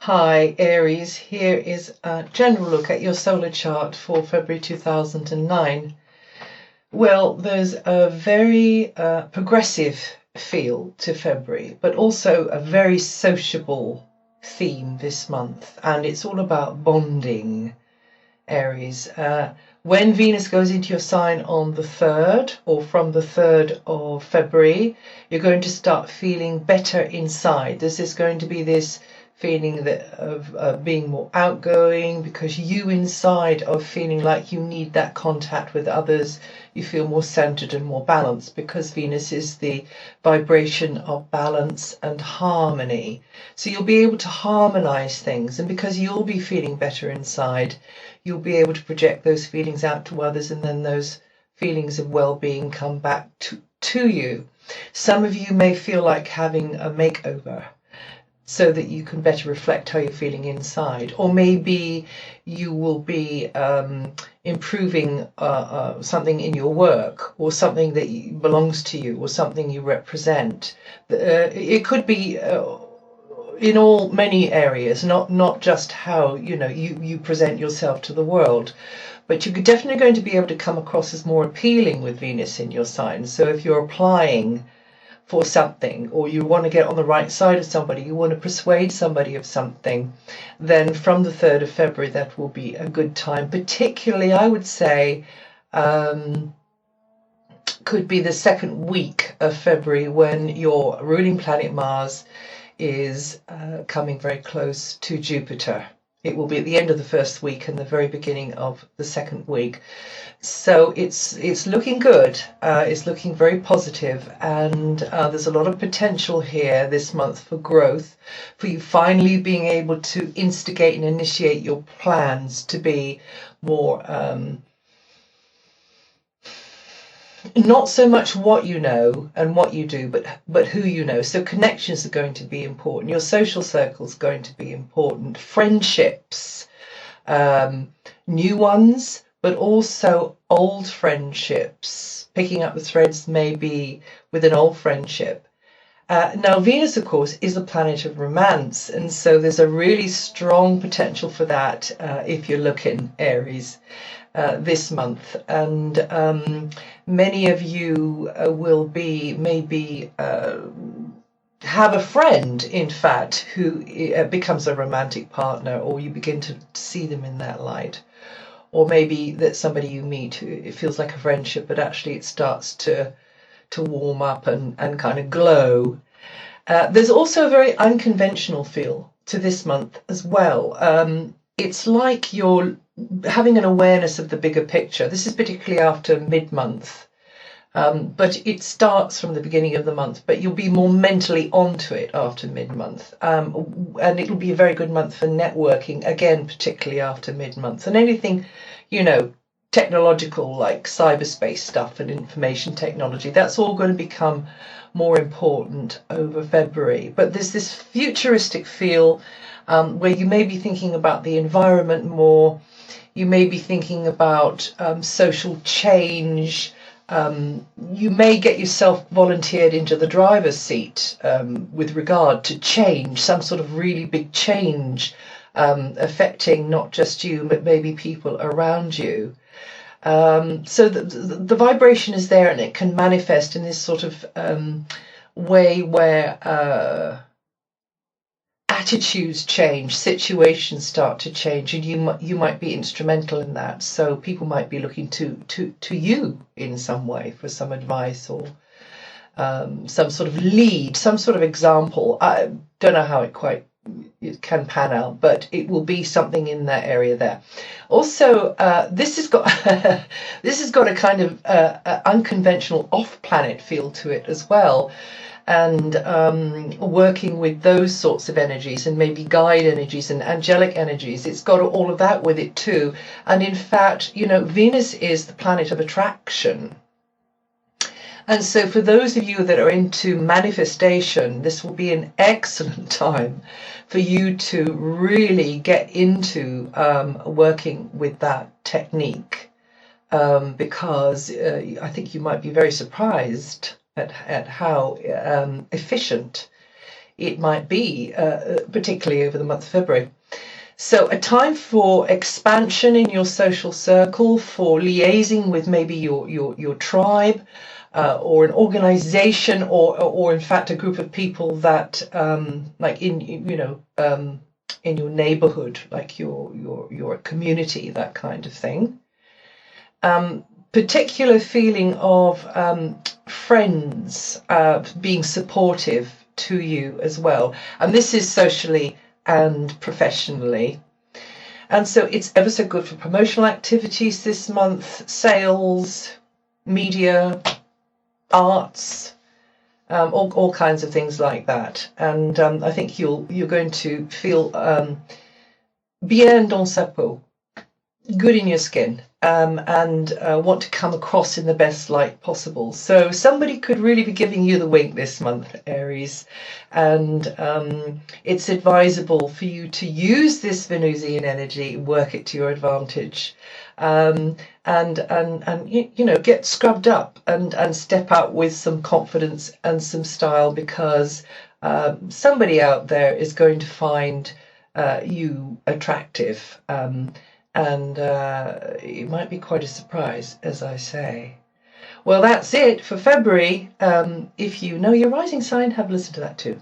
Hi Aries, here is a general look at your solar chart for February 2009. Well, there's a very progressive feel to February, but also a very sociable theme this month, and it's all about bonding, Aries. When Venus goes into your sign on the 3rd or from the 3rd of February, you're going to start feeling better inside. This is going to be this feeling of being more outgoing, because you inside are feeling like you need that contact with others. You feel more centered and more balanced, because Venus is the vibration of balance and harmony. So you'll be able to harmonize things, and because you'll be feeling better inside, you'll be able to project those feelings out to others, and then those feelings of well-being come back to you. Some of you may feel like having a makeover, so that you can better reflect how you're feeling inside. Or maybe you will be improving something in your work, or something that belongs to you, or something you represent. It could be in many areas, not just how you present yourself to the world. But you're definitely going to be able to come across as more appealing with Venus in your sign. So if you're applying for something, or you want to get on the right side of somebody, you want to persuade somebody of something, then from the 3rd of February that will be a good time. Particularly, I would say, could be the second week of February, when your ruling planet Mars is coming very close to Jupiter. It will be at the end of the first week and the very beginning of the second week. So it's looking good. It's looking very positive, and there's a lot of potential here this month for growth, for you finally being able to instigate and initiate your plans to be more not so much what you know and what you do, but who you know. So connections are going to be important. Your social circle is going to be important. Friendships, new ones, but also old friendships. Picking up the threads maybe with an old friendship. Now, Venus, of course, is a planet of romance, and so there's a really strong potential for that if you're looking, Aries, this month. And many of you will be maybe have a friend, in fact, who becomes a romantic partner, or you begin to see them in that light. Or maybe that's somebody you meet who it feels like a friendship, but actually it starts to warm up and kind of glow. There's also a very unconventional feel to this month as well. It's like you're having an awareness of the bigger picture. This is particularly after mid-month, but it starts from the beginning of the month, but you'll be more mentally onto it after mid-month. And it'll be a very good month for networking, again, particularly after mid-month. And anything, technological, like cyberspace stuff and information technology, that's all going to become more important over February. But there's this futuristic feel where you may be thinking about the environment more. You may be thinking about social change. You may get yourself volunteered into the driver's seat with regard to change, some sort of really big change affecting not just you, but maybe people around you. So the vibration is there, and it can manifest in this sort of way where attitudes change, situations start to change, and you might be instrumental in that. So people might be looking to you in some way for some advice, or some sort of lead, some sort of example. I don't know how it can pan out, but it will be something in that area there. Also, this has got a kind of unconventional off-planet feel to it as well. And working with those sorts of energies, and maybe guide energies and angelic energies, it's got all of that with it too. And in fact, Venus is the planet of attraction. And so for those of you that are into manifestation, this will be an excellent time for you to really get into working with that technique, because I think you might be very surprised at how efficient it might be, particularly over the month of February. So a time for expansion in your social circle, for liaising with maybe your tribe, or an organization, or in fact a group of people that like in in your neighborhood, like your community, that kind of thing. Particular feeling of friends being supportive to you as well, and this is socially and professionally. And so it's ever so good for promotional activities this month, sales, media, arts, all kinds of things like that. And I think you're going to feel bien dans sa peau, good in your skin, and want to come across in the best light possible. So somebody could really be giving you the wink this month, Aries, and it's advisable for you to use this Venusian energy, work it to your advantage, and get scrubbed up and step out with some confidence and some style, because somebody out there is going to find you attractive. And it might be quite a surprise, as I say. Well, that's it for February. If you know your rising sign, have a listen to that too.